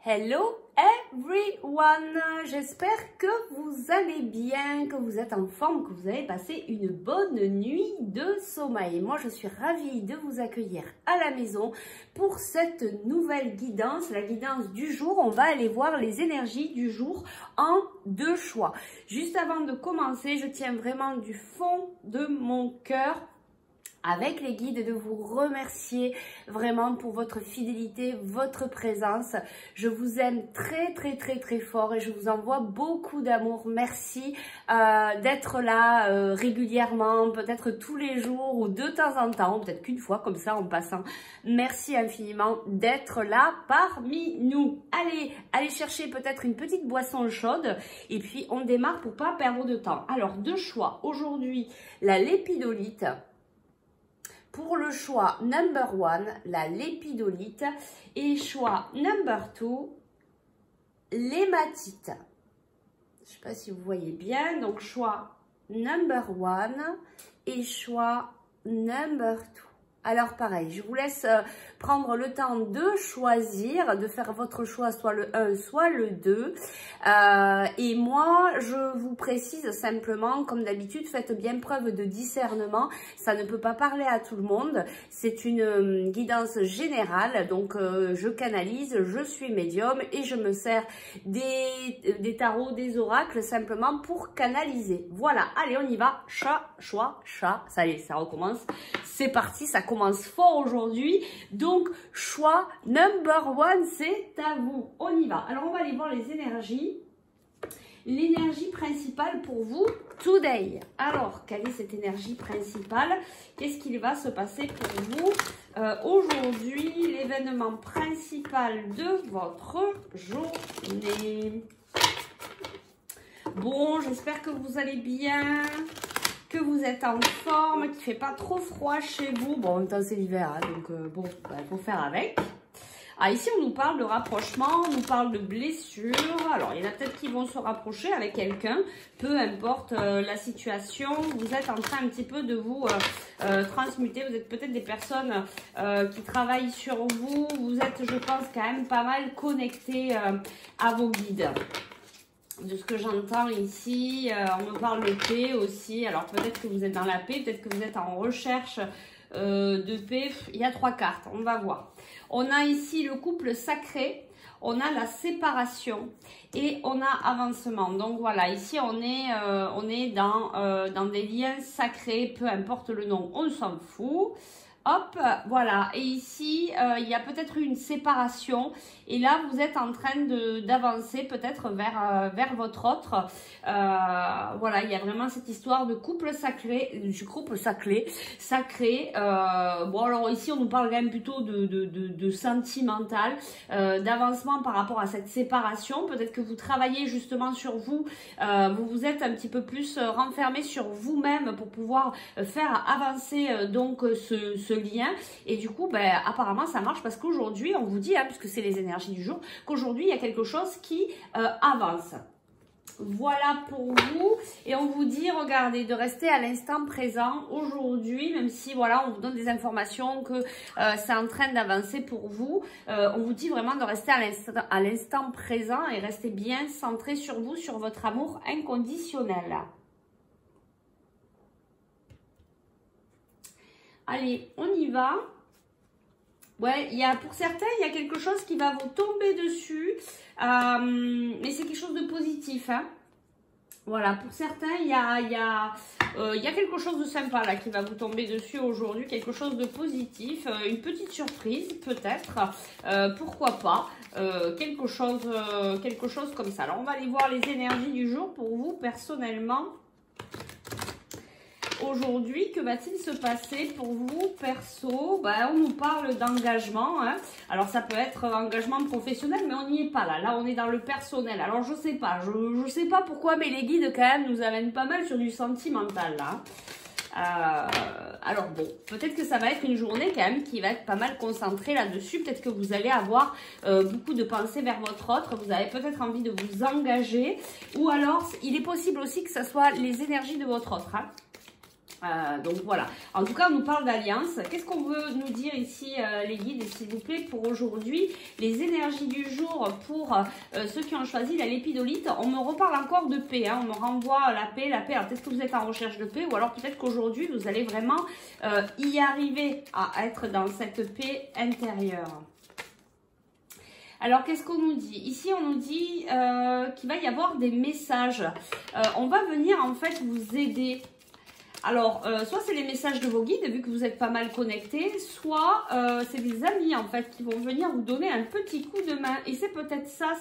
Hello everyone, j'espère que vous allez bien, que vous êtes en forme, que vous avez passé une bonne nuit de sommeil. Moi je suis ravie de vous accueillir à la maison pour cette nouvelle guidance, la guidance du jour. On va aller voir les énergies du jour en deux choix. Juste avant de commencer, je tiens vraiment du fond de mon cœur avec les guides de vous remercier vraiment pour votre fidélité, votre présence. Je vous aime très fort et je vous envoie beaucoup d'amour. Merci d'être là régulièrement, peut-être tous les jours ou de temps en temps, peut-être qu'une fois comme ça en passant. Merci infiniment d'être là parmi nous. Allez chercher peut-être une petite boisson chaude et puis on démarre pour pas perdre de temps. Alors deux choix aujourd'hui, la lépidolite. Pour le choix number 1, la lépidolite, et choix number 2, l'hématite. Je ne sais pas si vous voyez bien, donc choix number 1 et choix number 2. Alors pareil, je vous laisse prendre le temps de choisir, de faire votre choix, soit le 1, soit le 2. Et moi, je vous précise simplement, comme d'habitude, faites bien preuve de discernement. Ça ne peut pas parler à tout le monde. C'est une guidance générale, donc je canalise, je suis médium et je me sers des tarots, des oracles, simplement pour canaliser. Voilà, allez, on y va. Chat, choix, chat. Ça y est, ça recommence. C'est parti, ça commence fort aujourd'hui. Donc, choix number 1, c'est à vous. On y va. Alors, on va aller voir les énergies. L'énergie principale pour vous, today. Alors, quelle est cette énergie principale? Qu'est-ce qu'il va se passer pour vous aujourd'hui? L'événement principal de votre journée. Bon, j'espère que vous allez bien, que vous êtes en forme, qu'il ne fait pas trop froid chez vous. Bon, en même temps, c'est l'hiver, hein, donc bon, il faut faire avec. Ah, ici, on nous parle de rapprochement, on nous parle de blessures. Alors, il y en a peut-être qui vont se rapprocher avec quelqu'un, peu importe la situation. Vous êtes en train un petit peu de vous transmuter. Vous êtes peut-être des personnes qui travaillent sur vous. Vous êtes, je pense, quand même pas mal connectés à vos guides. De ce que j'entends ici, on me parle de paix aussi. Alors peut-être que vous êtes dans la paix, peut-être que vous êtes en recherche de paix. Il y a 3 cartes, on va voir. On a ici le couple sacré, on a la séparation et on a avancement. Donc voilà, ici on est dans des liens sacrés, peu importe le nom, on s'en fout. Hop, voilà. Et ici, il y a peut-être une séparation. Et là, vous êtes en train d'avancer peut-être vers votre autre. Voilà, il y a vraiment cette histoire de couple sacré. Bon, alors ici, on nous parle quand même plutôt de sentimental, d'avancement par rapport à cette séparation. Peut-être que vous travaillez justement sur vous. Vous vous êtes un petit peu plus renfermé sur vous-même pour pouvoir faire avancer donc ce lien, et du coup apparemment ça marche parce qu'aujourd'hui on vous dit, hein, puisque c'est les énergies du jour, qu'aujourd'hui il y a quelque chose qui avance. Voilà pour vous, et on vous dit, regardez, de rester à l'instant présent aujourd'hui, même si voilà, on vous donne des informations que c'est en train d'avancer pour vous. On vous dit vraiment de rester à l'instant présent et rester bien centré sur vous, sur votre amour inconditionnel. Allez, on y va. Ouais, pour certains, il y a quelque chose qui va vous tomber dessus. Mais c'est quelque chose de positif. Hein. Voilà, pour certains, il y a quelque chose de sympa là qui va vous tomber dessus aujourd'hui. Quelque chose de positif. Une petite surprise, peut-être. Pourquoi pas. Quelque chose comme ça. Alors, on va aller voir les énergies du jour pour vous, personnellement. Aujourd'hui, que va-t-il se passer pour vous perso? On nous parle d'engagement. Hein. Alors, ça peut être engagement professionnel, mais on n'y est pas là. Là, on est dans le personnel. Alors, je sais pas. Je sais pas pourquoi, mais les guides, quand même, nous amènent pas mal sur du sentimental, là. Alors, bon, peut-être que ça va être une journée, quand même, qui va être pas mal concentrée là-dessus. Peut-être que vous allez avoir beaucoup de pensées vers votre autre. Vous avez peut-être envie de vous engager. Ou alors, il est possible aussi que ce soit les énergies de votre autre, hein. Donc voilà, en tout cas on nous parle d'alliance. Qu'est-ce qu'on veut nous dire ici les guides s'il vous plaît pour aujourd'hui? Les énergies du jour pour ceux qui ont choisi la lépidolite. On me reparle encore de paix, hein. On me renvoie la paix. Alors peut-être que vous êtes en recherche de paix ou alors peut-être qu'aujourd'hui vous allez vraiment y arriver à être dans cette paix intérieure. Alors, qu'est-ce qu'on nous dit? Ici, on nous dit qu'il va y avoir des messages. On va venir en fait vous aider. Alors, soit c'est les messages de vos guides, vu que vous êtes pas mal connectés, soit c'est des amis, en fait, qui vont venir vous donner un petit coup de main. Et c'est peut-être ça,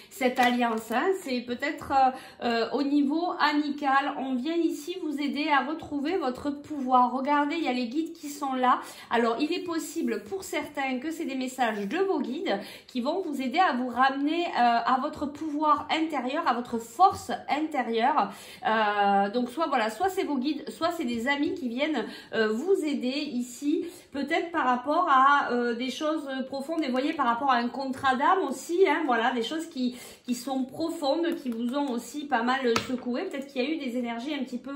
cette alliance, hein. C'est peut-être au niveau amical. On vient ici vous aider à retrouver votre pouvoir. Regardez, il y a les guides qui sont là. Alors, il est possible pour certains que c'est des messages de vos guides qui vont vous aider à vous ramener à votre pouvoir intérieur, à votre force intérieure. Donc, soit voilà, soit c'est vos guides, soit c'est des amis qui viennent vous aider ici. Peut-être par rapport à des choses profondes. Et vous voyez, par rapport à un contrat d'âme aussi, hein, voilà, des choses qui sont profondes, qui vous ont aussi pas mal secoué. Peut-être qu'il y a eu des énergies un petit peu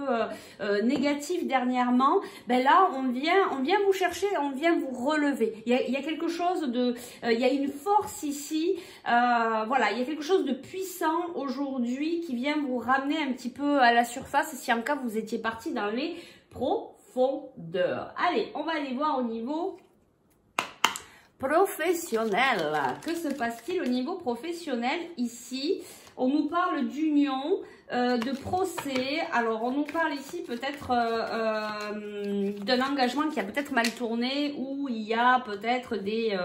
négatives dernièrement. Ben là, on vient vous chercher, on vient vous relever. Il y a quelque chose de... il y a une force ici. Voilà, il y a quelque chose de puissant aujourd'hui qui vient vous ramener un petit peu à la surface si en cas vous étiez parti dans les profondeurs. Allez, on va aller voir au niveau professionnel. Que se passe-t-il au niveau professionnel ici? On nous parle d'union, de procès. Alors, on nous parle ici peut-être d'un engagement qui a peut-être mal tourné ou il y a peut-être des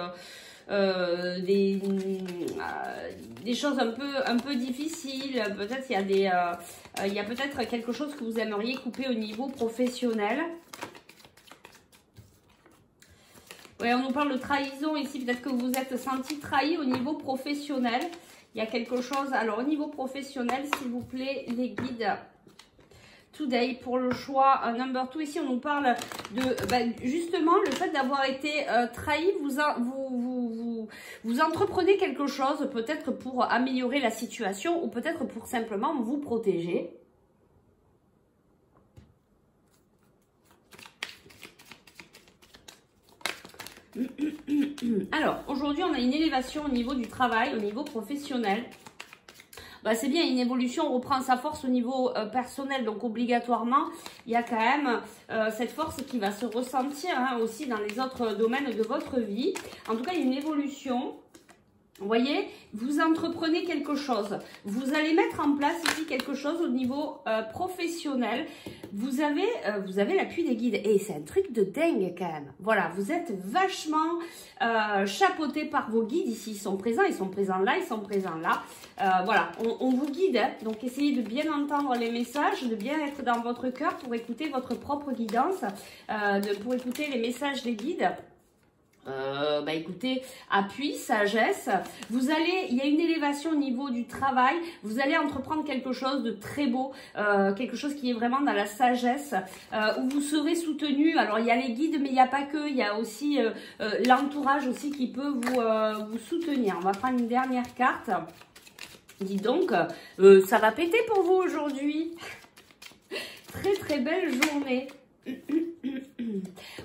choses un peu difficiles. Peut-être il y a peut-être quelque chose que vous aimeriez couper au niveau professionnel. Oui, on nous parle de trahison ici. Peut-être que vous êtes senti trahi au niveau professionnel. Il y a quelque chose. Alors, au niveau professionnel, s'il vous plaît, les guides today pour le choix number 2. Ici, on nous parle de justement le fait d'avoir été trahi. Vous entreprenez quelque chose, peut-être pour améliorer la situation ou peut-être pour simplement vous protéger. Alors, aujourd'hui, on a une élévation au niveau du travail, au niveau professionnel. C'est bien, une évolution, on reprend sa force au niveau personnel, donc obligatoirement, il y a quand même cette force qui va se ressentir hein, aussi dans les autres domaines de votre vie. En tout cas, il y a une évolution. Vous voyez, vous entreprenez quelque chose. Vous allez mettre en place ici quelque chose au niveau professionnel. Vous avez l'appui des guides. Et c'est un truc de dingue quand même. Voilà, vous êtes vachement chapeauté par vos guides ici. Ils sont présents là, ils sont présents là. Voilà, on vous guide. Hein. Donc, essayez de bien entendre les messages, de bien être dans votre cœur pour écouter votre propre guidance, pour écouter les messages des guides. Écoutez, appui, sagesse, il y a une élévation au niveau du travail, vous allez entreprendre quelque chose de très beau, quelque chose qui est vraiment dans la sagesse, où vous serez soutenu. Alors il y a les guides, mais il n'y a pas que, il y a aussi l'entourage aussi qui peut vous soutenir. On va prendre une dernière carte. Dis donc, ça va péter pour vous aujourd'hui. Très très belle journée.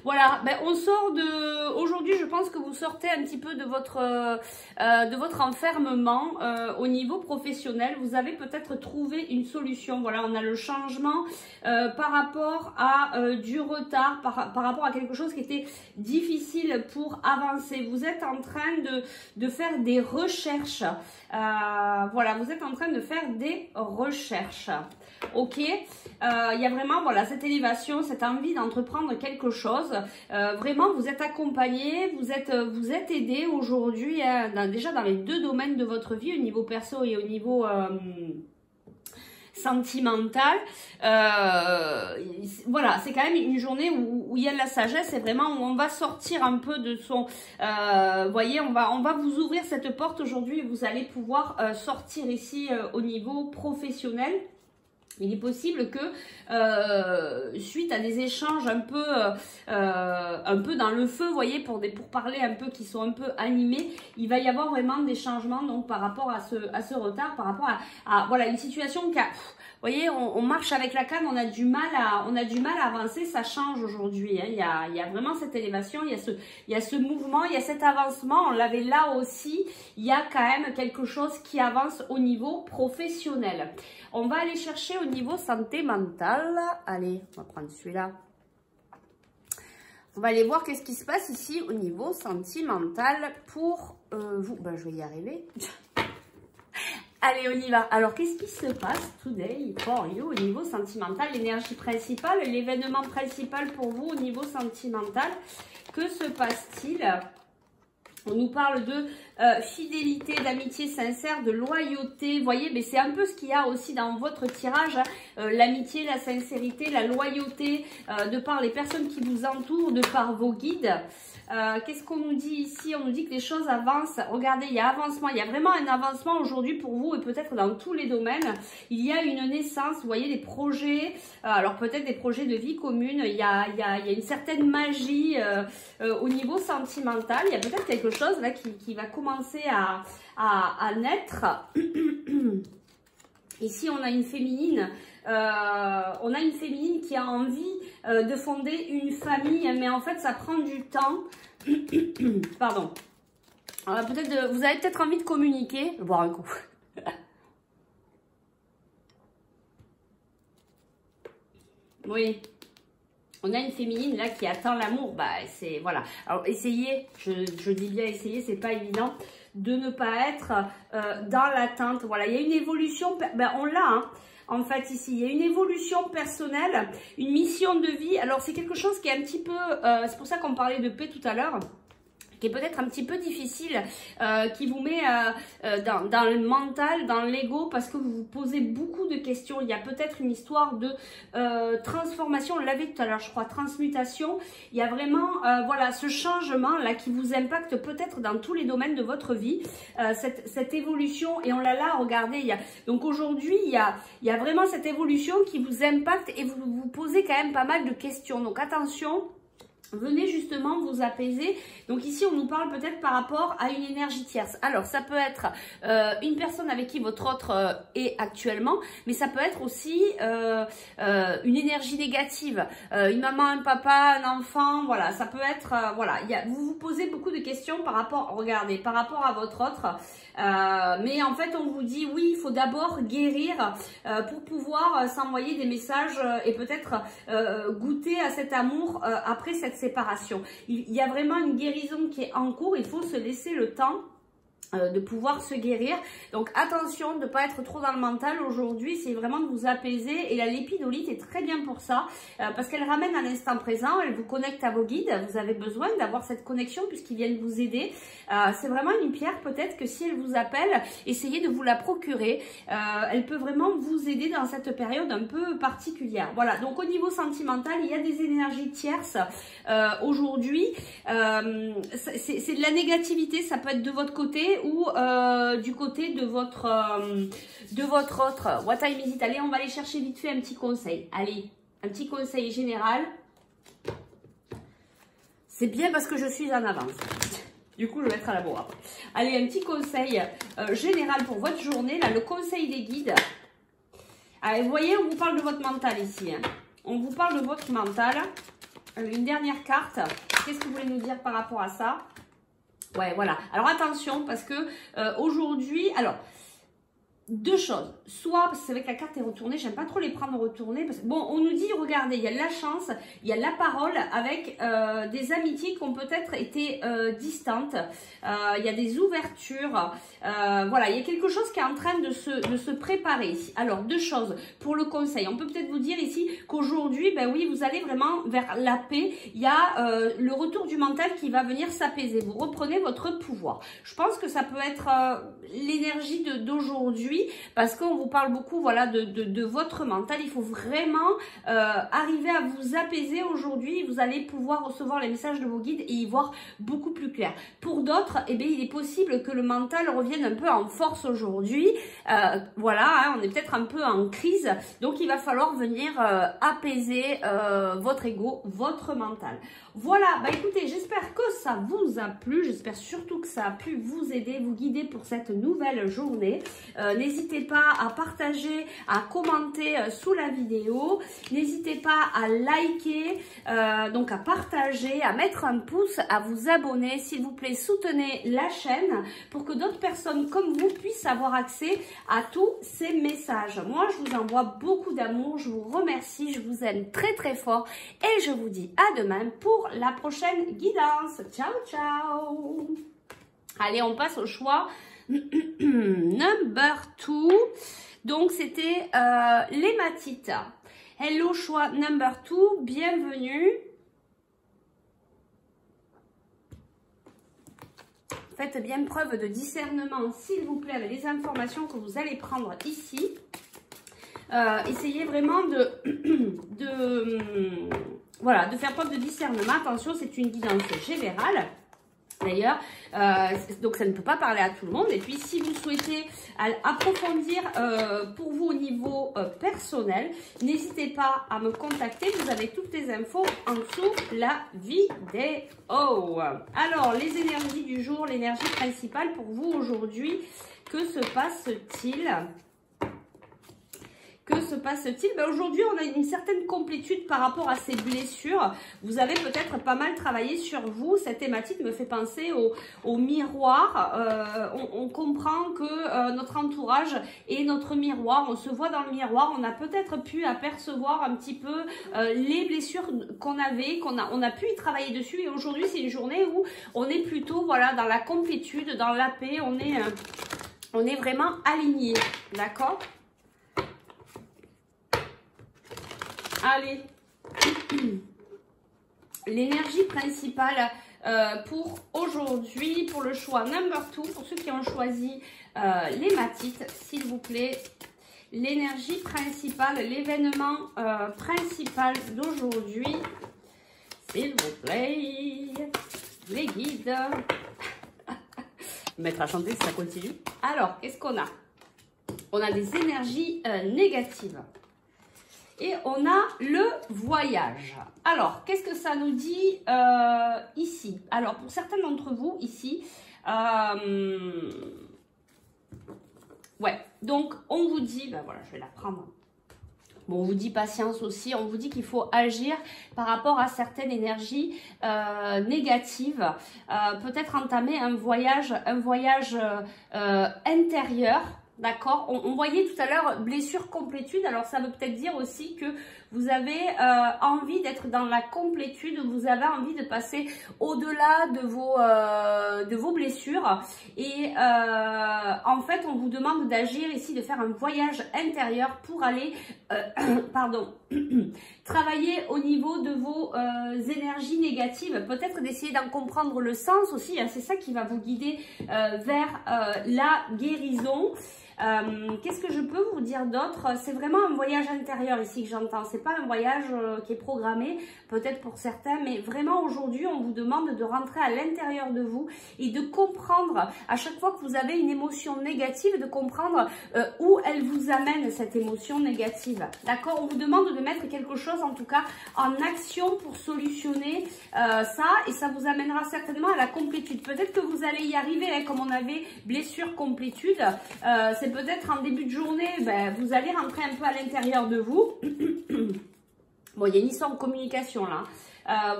Voilà, on sort de... Aujourd'hui, je pense que vous sortez un petit peu de votre enfermement au niveau professionnel. Vous avez peut-être trouvé une solution. Voilà, on a le changement par rapport à du retard, par rapport à quelque chose qui était difficile pour avancer. Vous êtes en train de faire des recherches. Voilà, vous êtes en train de faire des recherches. Ok, il y a vraiment voilà, cette élévation, cette envie d'entreprendre quelque chose. Vraiment, vous êtes accompagné, vous êtes aidé aujourd'hui, déjà dans les deux domaines de votre vie, au niveau perso et au niveau sentimental. Voilà, c'est quand même une journée où il y a de la sagesse et vraiment où on va sortir un peu de son... voyez, on va vous ouvrir cette porte aujourd'hui et vous allez pouvoir sortir ici au niveau professionnel. Il est possible que suite à des échanges un peu dans le feu, vous voyez, pour parler un peu qui sont un peu animés, il va y avoir vraiment des changements donc par rapport à ce retard, par rapport à voilà une situation qui a, vous voyez, on marche avec la canne, on a du mal à avancer, ça change aujourd'hui. Hein. Il y a vraiment cette élévation, il y a ce mouvement, il y a cet avancement. On l'avait là aussi. Il y a quand même quelque chose qui avance au niveau professionnel. On va aller chercher au niveau santé mentale. Allez, on va prendre celui-là. On va aller voir qu'est-ce qui se passe ici au niveau sentimental pour vous. Ben, je vais y arriver. Allez, on y va. Alors, qu'est-ce qui se passe today for you au niveau sentimental? L'énergie principale, l'événement principal pour vous au niveau sentimental. Que se passe-t-il? On nous parle de fidélité, d'amitié sincère, de loyauté. Vous voyez, mais c'est un peu ce qu'il y a aussi dans votre tirage. Hein. L'amitié, la sincérité, la loyauté, de par les personnes qui vous entourent, de par vos guides. Qu'est-ce qu'on nous dit ici? On nous dit que les choses avancent. Regardez, il y a avancement. Il y a vraiment un avancement aujourd'hui pour vous et peut-être dans tous les domaines. Il y a une naissance, vous voyez, des projets. Alors peut-être des projets de vie commune. Il y a une certaine magie au niveau sentimental. Il y a peut-être quelque chose là qui va commencer à naître. Ici, on a une féminine. Qui a envie de fonder une famille, mais en fait, ça prend du temps. Pardon. Peut-être vous avez peut-être envie de communiquer. Je vais boire un coup. Oui. On a une féminine là qui attend l'amour. Bah, c'est voilà. Alors, essayez. Je dis bien essayer, c'est pas évident de ne pas être dans l'attente. Voilà, il y a une évolution. Ben, on l'a. Hein. En fait, ici, il y a une évolution personnelle, une mission de vie. Alors, c'est quelque chose qui est un petit peu... c'est pour ça qu'on parlait de paix tout à l'heure, qui est peut-être un petit peu difficile, qui vous met dans le mental, dans l'ego, parce que vous vous posez beaucoup de questions. Il y a peut-être une histoire de transformation, on l'avait tout à l'heure, je crois, transmutation. Il y a vraiment, voilà, ce changement-là qui vous impacte peut-être dans tous les domaines de votre vie, cette évolution, et on l'a là, regardez, donc aujourd'hui, il y a vraiment cette évolution qui vous impacte et vous vous posez quand même pas mal de questions. Donc attention, venez justement vous apaiser. Donc ici, on nous parle peut-être par rapport à une énergie tierce. Alors, ça peut être une personne avec qui votre autre est actuellement, mais ça peut être aussi une énergie négative. Une maman, un papa, un enfant, voilà. Ça peut être, voilà. Vous vous posez beaucoup de questions par rapport, regardez, par rapport à votre autre. Mais en fait, on vous dit, oui, il faut d'abord guérir pour pouvoir s'envoyer des messages et peut-être goûter à cet amour après cette séparation. Il y a vraiment une guérison qui est en cours, il faut se laisser le temps de pouvoir se guérir. Donc attention de ne pas être trop dans le mental aujourd'hui, c'est vraiment de vous apaiser, et la lépidolite est très bien pour ça, parce qu'elle ramène à l'instant présent, elle vous connecte à vos guides, vous avez besoin d'avoir cette connexion puisqu'ils viennent vous aider. C'est vraiment une pierre, peut-être que si elle vous appelle, essayez de vous la procurer, elle peut vraiment vous aider dans cette période un peu particulière. Voilà, donc au niveau sentimental, il y a des énergies tierces aujourd'hui, c'est de la négativité, ça peut être de votre côté ou du côté de votre autre. What time is it? Allez, on va aller chercher vite fait un petit conseil. Allez, un petit conseil général. C'est bien parce que je suis en avance. Du coup, je vais être à la bourre. Allez, un petit conseil général pour votre journée. Là, le conseil des guides. Allez, vous voyez, on vous parle de votre mental ici. Hein. On vous parle de votre mental. Une dernière carte. Qu'est-ce que vous voulez nous dire par rapport à ça? Ouais, voilà. Alors attention, parce que aujourd'hui, alors, deux choses. Soit, parce que c'est vrai que la carte est retournée, j'aime pas trop les prendre retournées. Parce que, bon, on nous dit, regardez, il y a la chance, il y a la parole avec des amitiés qui ont peut-être été distantes. Il y a des ouvertures. Voilà, il y a quelque chose qui est en train de se préparer ici. Alors, deux choses pour le conseil. On peut peut-être vous dire ici qu'aujourd'hui, ben oui, vous allez vraiment vers la paix. Il y a le retour du mental qui va venir s'apaiser. Vous reprenez votre pouvoir. Je pense que ça peut être l'énergie d'aujourd'hui. aujourd'hui parce qu'on vous parle beaucoup voilà, de votre mental. Il faut vraiment arriver à vous apaiser aujourd'hui. Vous allez pouvoir recevoir les messages de vos guides et y voir beaucoup plus clair. Pour d'autres, eh bien, il est possible que le mental revienne un peu en force aujourd'hui. Voilà, hein, on est peut-être un peu en crise. Donc, il va falloir venir apaiser votre ego, votre mental. Voilà, bah écoutez, j'espère que ça vous a plu. J'espère surtout que ça a pu vous aider, vous guider pour cette nouvelle journée. N'hésitez pas à partager, à commenter sous la vidéo. N'hésitez pas à liker, donc à partager, à mettre un pouce, à vous abonner. S'il vous plaît, soutenez la chaîne pour que d'autres personnes comme vous puissent avoir accès à tous ces messages. Moi, je vous envoie beaucoup d'amour. Je vous remercie. Je vous aime très très fort. Et je vous dis à demain pour la prochaine guidance. Ciao, ciao. Allez, on passe au choix number 2. Donc, c'était l'hématite. Hello, choix number 2. Bienvenue. Faites bien preuve de discernement, s'il vous plaît, avec les informations que vous allez prendre ici. Essayez vraiment voilà, de faire preuve de discernement. Attention, c'est une guidance générale. D'ailleurs, donc ça ne peut pas parler à tout le monde. Et puis, si vous souhaitez approfondir pour vous au niveau personnel, n'hésitez pas à me contacter. Vous avez toutes les infos en dessous la vidéo. Alors, les énergies du jour, l'énergie principale pour vous aujourd'hui, que se passe-t-il ? Que se passe-t-il? Ben aujourd'hui, on a une certaine complétude par rapport à ces blessures. Vous avez peut-être pas mal travaillé sur vous. Cette hématite me fait penser au miroir. On comprend que notre entourage est notre miroir. On se voit dans le miroir. On a peut-être pu apercevoir un petit peu les blessures qu'on avait, qu'on a pu y travailler dessus. Et aujourd'hui, c'est une journée où on est plutôt voilà, dans la complétude, dans la paix. On est vraiment aligné. D'accord? Allez, l'énergie principale pour aujourd'hui, pour le choix number 2, pour ceux qui ont choisi l'hématite, s'il vous plaît, l'énergie principale, l'événement principal d'aujourd'hui, s'il vous plaît, les guides. Mettre à chanter si ça continue. Alors, qu'est-ce qu'on a? On a des énergies négatives. Et on a le voyage. Alors, qu'est-ce que ça nous dit ici? Alors, pour certains d'entre vous, ici, ouais, donc on vous dit, ben voilà, je vais la prendre. Bon, on vous dit patience aussi, on vous dit qu'il faut agir par rapport à certaines énergies négatives. Peut-être entamer un voyage intérieur. D'accord, on voyait tout à l'heure blessure complétude, alors ça veut peut-être dire aussi que vous avez envie d'être dans la complétude, vous avez envie de passer au-delà de vos blessures et en fait on vous demande d'agir ici, de faire un voyage intérieur pour aller, pardon, travailler au niveau de vos énergies négatives, peut-être d'essayer d'en comprendre le sens aussi, hein, c'est ça qui va vous guider vers la guérison. Qu'est-ce que je peux vous dire d'autre? C'est vraiment un voyage intérieur ici que j'entends. C'est pas un voyage qui est programmé, peut-être pour certains, mais vraiment aujourd'hui, on vous demande de rentrer à l'intérieur de vous et de comprendre à chaque fois que vous avez une émotion négative, de comprendre où elle vous amène cette émotion négative. D'accord? On vous demande de mettre quelque chose, en tout cas, en action pour solutionner ça et ça vous amènera certainement à la complétude. Peut-être que vous allez y arriver, hein, comme on avait blessure complétude. C'est peut-être en début de journée, ben, vous allez rentrer un peu à l'intérieur de vous. Bon, il y a une histoire de communication là.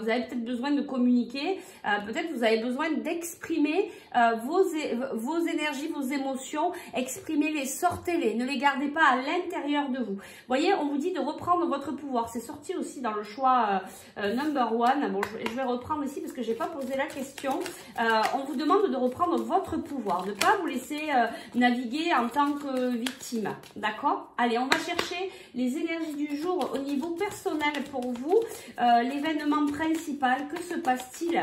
Vous avez peut-être besoin de communiquer, peut-être vous avez besoin d'exprimer vos énergies, vos émotions, exprimez-les, sortez-les, ne les gardez pas à l'intérieur de vous. Vous voyez, on vous dit de reprendre votre pouvoir, c'est sorti aussi dans le choix number 1, bon je vais reprendre ici parce que je n'ai pas posé la question, on vous demande de reprendre votre pouvoir, de ne pas vous laisser naviguer en tant que victime, d'accord? Allez, on va chercher les énergies du jour au niveau personnel pour vous, l'événement principal, que se passe-t-il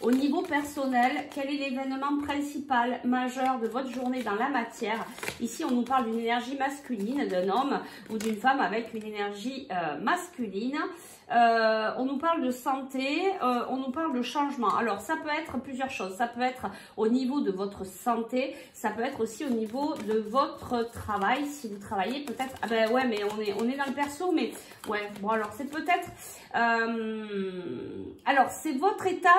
Au niveau personnel, quel est l'événement principal, majeur de votre journée dans la matière? Ici, on nous parle d'une énergie masculine, d'un homme ou d'une femme avec une énergie masculine. On nous parle de santé, on nous parle de changement. Alors, ça peut être plusieurs choses. Ça peut être au niveau de votre santé, ça peut être aussi au niveau de votre travail. Si vous travaillez, peut-être... Ah ben ouais, mais on est dans le perso, mais... Ouais, bon, alors c'est peut-être... alors, c'est votre état...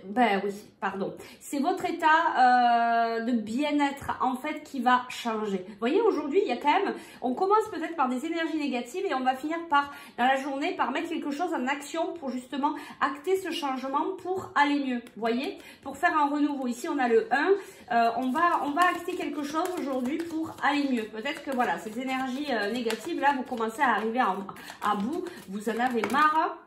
Ben oui, pardon. C'est votre état de bien-être, en fait, qui va changer. Vous voyez, aujourd'hui, il y a quand même... On commence peut-être par des énergies négatives et on va finir par, dans la journée, par mettre quelque chose en action pour justement acter ce changement pour aller mieux. Vous voyez, pour faire un renouveau. Ici, on a le 1. On va acter quelque chose aujourd'hui pour aller mieux. Peut-être que voilà, ces énergies négatives, là, vous commencez à arriver à bout. Vous en avez marre.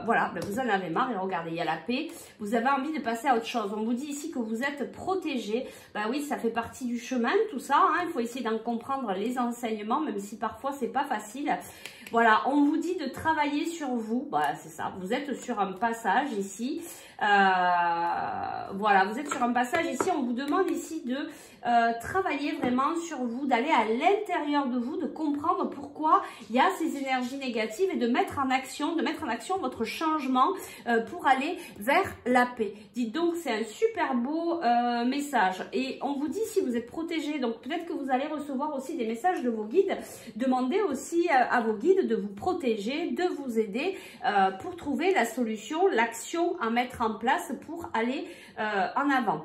Voilà, ben vous en avez marre. Et regardez, il y a la paix. Vous avez envie de passer à autre chose. On vous dit ici que vous êtes protégé. Ben oui, ça fait partie du chemin, tout ça. Hein. Il faut essayer d'en comprendre les enseignements, même si parfois, c'est pas facile. Voilà, on vous dit de travailler sur vous. Bah, c'est ça, vous êtes sur un passage ici. Voilà, vous êtes sur un passage ici. On vous demande ici de travailler vraiment sur vous, d'aller à l'intérieur de vous, de comprendre pourquoi il y a ces énergies négatives et de mettre en action votre changement pour aller vers la paix. Dites donc, c'est un super beau message. Et on vous dit si vous êtes protégé, donc peut-être que vous allez recevoir aussi des messages de vos guides. Demandez aussi à vos guides de vous protéger, de vous aider pour trouver la solution, l'action à mettre en place pour aller en avant.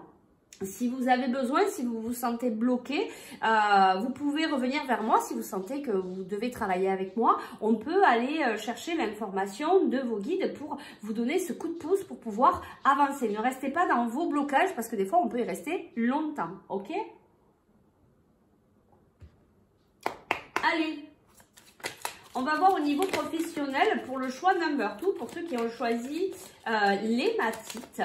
Si vous avez besoin, si vous vous sentez bloqué, vous pouvez revenir vers moi si vous sentez que vous devez travailler avec moi. On peut aller chercher l'information de vos guides pour vous donner ce coup de pouce pour pouvoir avancer. Ne restez pas dans vos blocages parce que des fois, on peut y rester longtemps. Ok? Allez! On va voir au niveau professionnel pour le choix number 2, pour ceux qui ont choisi l'hématite.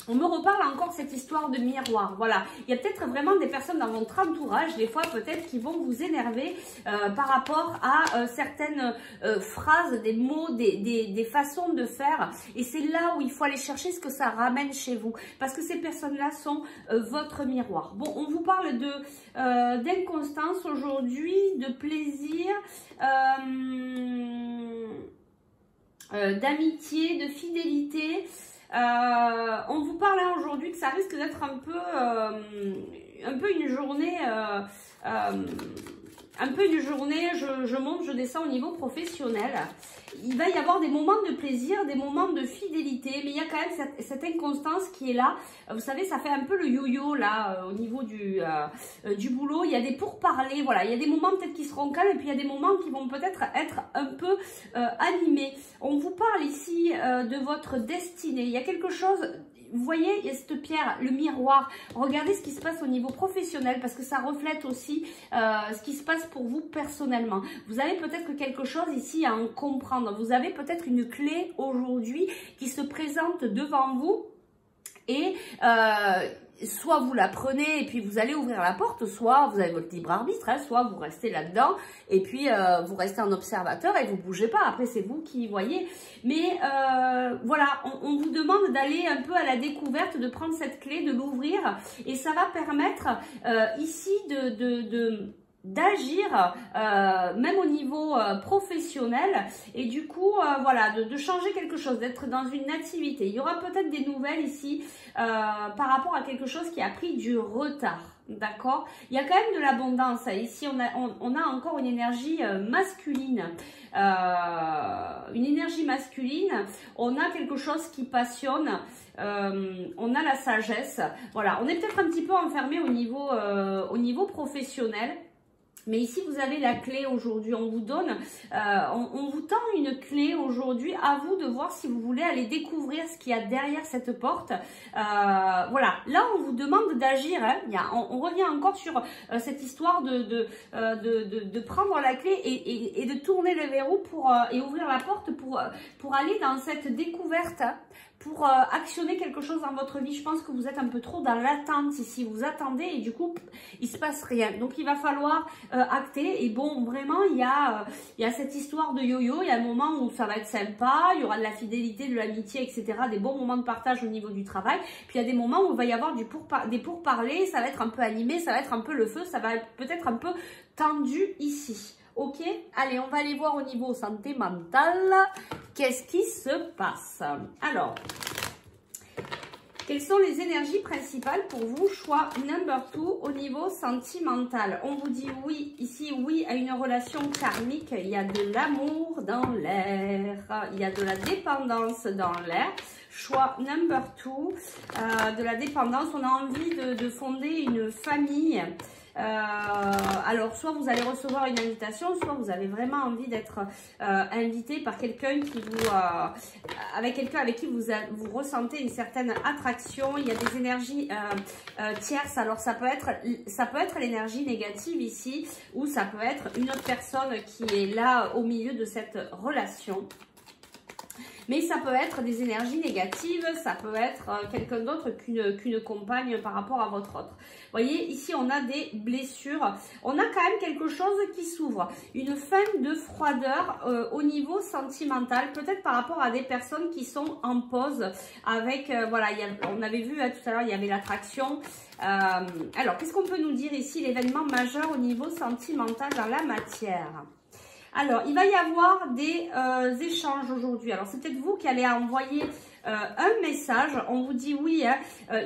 On me reparle encore cette histoire de miroir. Voilà, il y a peut-être vraiment des personnes dans votre entourage, des fois peut-être qui vont vous énerver par rapport à certaines phrases, des mots, des façons de faire. Et c'est là où il faut aller chercher ce que ça ramène chez vous. Parce que ces personnes-là sont votre miroir. Bon, on vous parle d'inconstance aujourd'hui, de plaisir, d'amitié, de fidélité. On vous parle hein, aujourd'hui que ça risque d'être un peu une journée, je monte, je descends au niveau professionnel. Il va y avoir des moments de plaisir, des moments de fidélité, mais il y a quand même cette inconstance qui est là. Vous savez, ça fait un peu le yo-yo là au niveau du boulot. Il y a des pourparlers, voilà. Il y a des moments peut-être qui seront calmes et puis il y a des moments qui vont peut-être être un peu animés. On vous parle ici de votre destinée. Il y a quelque chose... Vous voyez, il y a cette pierre, le miroir. Regardez ce qui se passe au niveau professionnel parce que ça reflète aussi ce qui se passe pour vous personnellement. Vous avez peut-être quelque chose ici à en comprendre. Vous avez peut-être une clé aujourd'hui qui se présente devant vous et... soit vous la prenez et puis vous allez ouvrir la porte, soit vous avez votre libre arbitre, hein, soit vous restez là-dedans et puis vous restez en observateur et vous bougez pas. Après, c'est vous qui voyez. Mais voilà, on vous demande d'aller un peu à la découverte, de prendre cette clé, de l'ouvrir et ça va permettre ici d'agir même au niveau professionnel et du coup voilà de changer quelque chose, d'être dans une activité. Il y aura peut-être des nouvelles ici par rapport à quelque chose qui a pris du retard, d'accord? Il y a quand même de l'abondance. Ici on a encore une énergie masculine, on a quelque chose qui passionne, on a la sagesse. Voilà, on est peut-être un petit peu enfermé au niveau professionnel. Mais ici, vous avez la clé aujourd'hui. On vous donne, on vous tend une clé aujourd'hui. À vous de voir si vous voulez aller découvrir ce qu'il y a derrière cette porte. Voilà. Là, on vous demande d'agir. Hein. On revient encore sur cette histoire de prendre la clé et de tourner le verrou et ouvrir la porte pour aller dans cette découverte. pour actionner quelque chose dans votre vie. Je pense que vous êtes un peu trop dans l'attente ici. Vous attendez et du coup, il se passe rien. Donc, il va falloir acter. Et bon, vraiment, il y a cette histoire de yo-yo. Il y a un moment où ça va être sympa. Il y aura de la fidélité, de l'amitié, etc. Des bons moments de partage au niveau du travail. Puis, il y a des moments où il va y avoir des pourparlers. Ça va être un peu animé. Ça va être un peu le feu. Ça va peut-être un peu tendu ici. Ok, allez, on va aller voir au niveau santé mentale, qu'est-ce qui se passe. Alors, quelles sont les énergies principales pour vous? Choix number 2 au niveau sentimental. On vous dit oui, ici, oui à une relation karmique. Il y a de l'amour dans l'air, il y a de la dépendance dans l'air. Choix number 2, de la dépendance. On a envie de fonder une famille. Alors, soit vous allez recevoir une invitation, soit vous avez vraiment envie d'être invité par quelqu'un qui vous, avec qui vous ressentez une certaine attraction. Il y a des énergies tierces. Alors, ça peut être l'énergie négative ici, ou ça peut être une autre personne qui est là au milieu de cette relation. Mais ça peut être des énergies négatives, ça peut être quelqu'un d'autre qu'une compagne par rapport à votre autre. Vous voyez, ici, on a des blessures. On a quand même quelque chose qui s'ouvre. Une fin de froideur au niveau sentimental, peut-être par rapport à des personnes qui sont en pause avec, voilà, on avait vu tout à l'heure, il y avait l'attraction. Alors, qu'est-ce qu'on peut nous dire ici, l'événement majeur au niveau sentimental dans la matière? Alors, il va y avoir des échanges aujourd'hui. Alors, c'est peut-être vous qui allez envoyer un message. On vous dit oui, hein,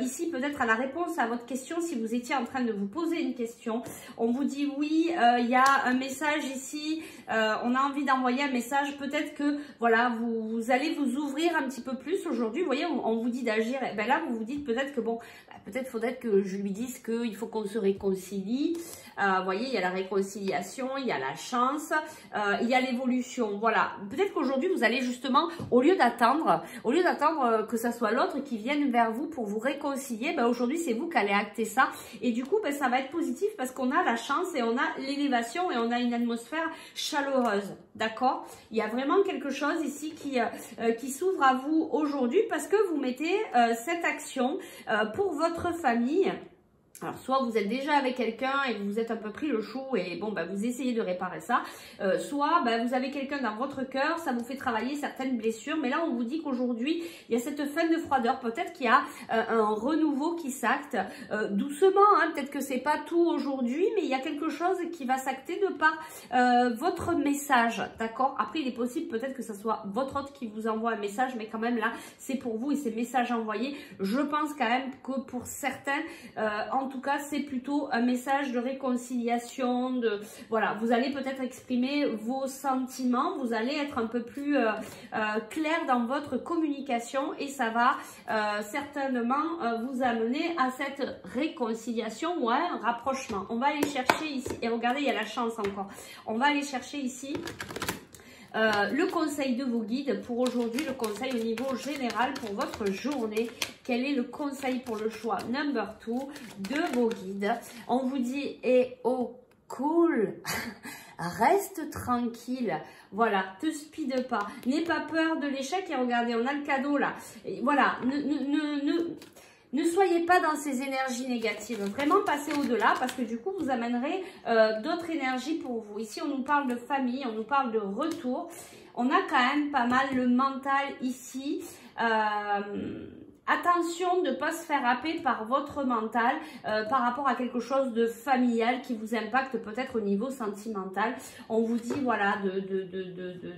ici peut-être à la réponse à votre question, si vous étiez en train de vous poser une question. On vous dit oui, il y a un message ici, on a envie d'envoyer un message. Peut-être que, voilà, vous allez vous ouvrir un petit peu plus aujourd'hui. Vous voyez, on vous dit d'agir. Et ben là, vous vous dites peut-être que, bon, peut-être faudrait que je lui dise qu'il faut qu'on se réconcilie. Vous voyez, il y a la réconciliation, il y a la chance, il y a l'évolution. Voilà, peut-être qu'aujourd'hui, vous allez justement, au lieu d'attendre que ça soit l'autre qui vienne vers vous pour vous réconcilier, ben aujourd'hui, c'est vous qui allez acter ça. Et du coup, ben, ça va être positif parce qu'on a la chance et on a l'élévation et on a une atmosphère chaleureuse. D'accord? Il y a vraiment quelque chose ici qui s'ouvre à vous aujourd'hui parce que vous mettez cette action pour votre famille. Alors, soit vous êtes déjà avec quelqu'un et vous êtes un peu pris le chou et bon, bah, vous essayez de réparer ça. Soit bah, vous avez quelqu'un dans votre cœur, ça vous fait travailler certaines blessures. Mais là, on vous dit qu'aujourd'hui, il y a cette fin de froideur. Peut-être qu'il y a un renouveau qui s'acte doucement. Hein, peut-être que c'est pas tout aujourd'hui, mais il y a quelque chose qui va s'acter de par votre message. D'accord? Après, il est possible peut-être que ce soit votre hôte qui vous envoie un message, mais quand même là, c'est pour vous et ces messages envoyés. Je pense quand même que pour certains, en tout cas, c'est plutôt un message de réconciliation, voilà, vous allez peut-être exprimer vos sentiments, vous allez être un peu plus clair dans votre communication et ça va certainement vous amener à cette réconciliation ou à un rapprochement. On va aller chercher ici, et regardez, il y a la chance encore, on va aller chercher ici le conseil de vos guides pour aujourd'hui, le conseil au niveau général pour votre journée. Quel est le conseil pour le choix number 2 de vos guides? On vous dit, oh cool, reste tranquille, voilà, te speed pas, n'aie pas peur de l'échec et regardez, on a le cadeau là. Et voilà, ne soyez pas dans ces énergies négatives. Vraiment, passez au-delà parce que du coup, vous amènerez d'autres énergies pour vous. Ici, on nous parle de famille, on nous parle de retour. On a quand même pas mal le mental ici. Attention de ne pas se faire happer par votre mental par rapport à quelque chose de familial qui vous impacte peut-être au niveau sentimental. On vous dit voilà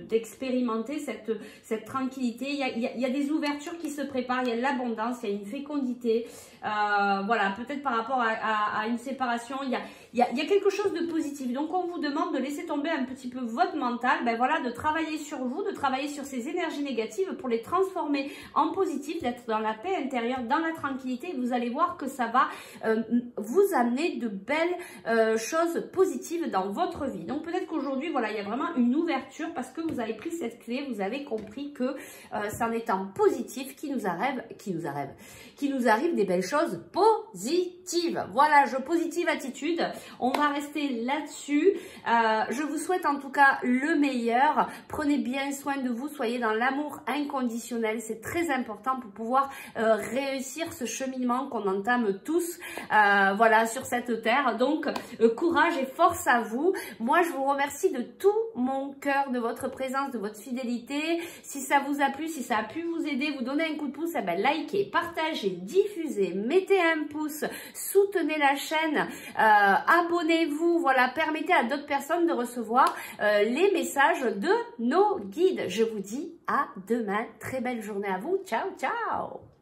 d'expérimenter cette tranquillité. Il y a des ouvertures qui se préparent, il y a de l'abondance, il y a une fécondité. Voilà, peut-être par rapport à une séparation, il y a quelque chose de positif. Donc on vous demande de laisser tomber un petit peu votre mental, ben voilà, de travailler sur vous, de travailler sur ces énergies négatives pour les transformer en positif, d'être dans la paix intérieure, dans la tranquillité. Vous allez voir que ça va vous amener de belles choses positives dans votre vie. Donc peut-être qu'aujourd'hui, voilà, il y a vraiment une ouverture parce que vous avez pris cette clé, vous avez compris que c'est en étant positif qui nous arrive des belles choses positives. Voilà, positive attitude. On va rester là-dessus. Je vous souhaite en tout cas le meilleur. Prenez bien soin de vous, soyez dans l'amour inconditionnel. C'est très important pour pouvoir réussir ce cheminement qu'on entame tous voilà, sur cette terre. Donc, courage et force à vous. Moi, je vous remercie de tout mon cœur de votre présence, de votre fidélité. Si ça vous a plu, si ça a pu vous aider, vous donner un coup de pouce, eh ben, likez, partagez, diffusez, mettez un pouce, soutenez la chaîne, abonnez-vous, voilà, permettez à d'autres personnes de recevoir les messages de nos guides. Je vous dis à demain. Très belle journée à vous. Ciao, ciao!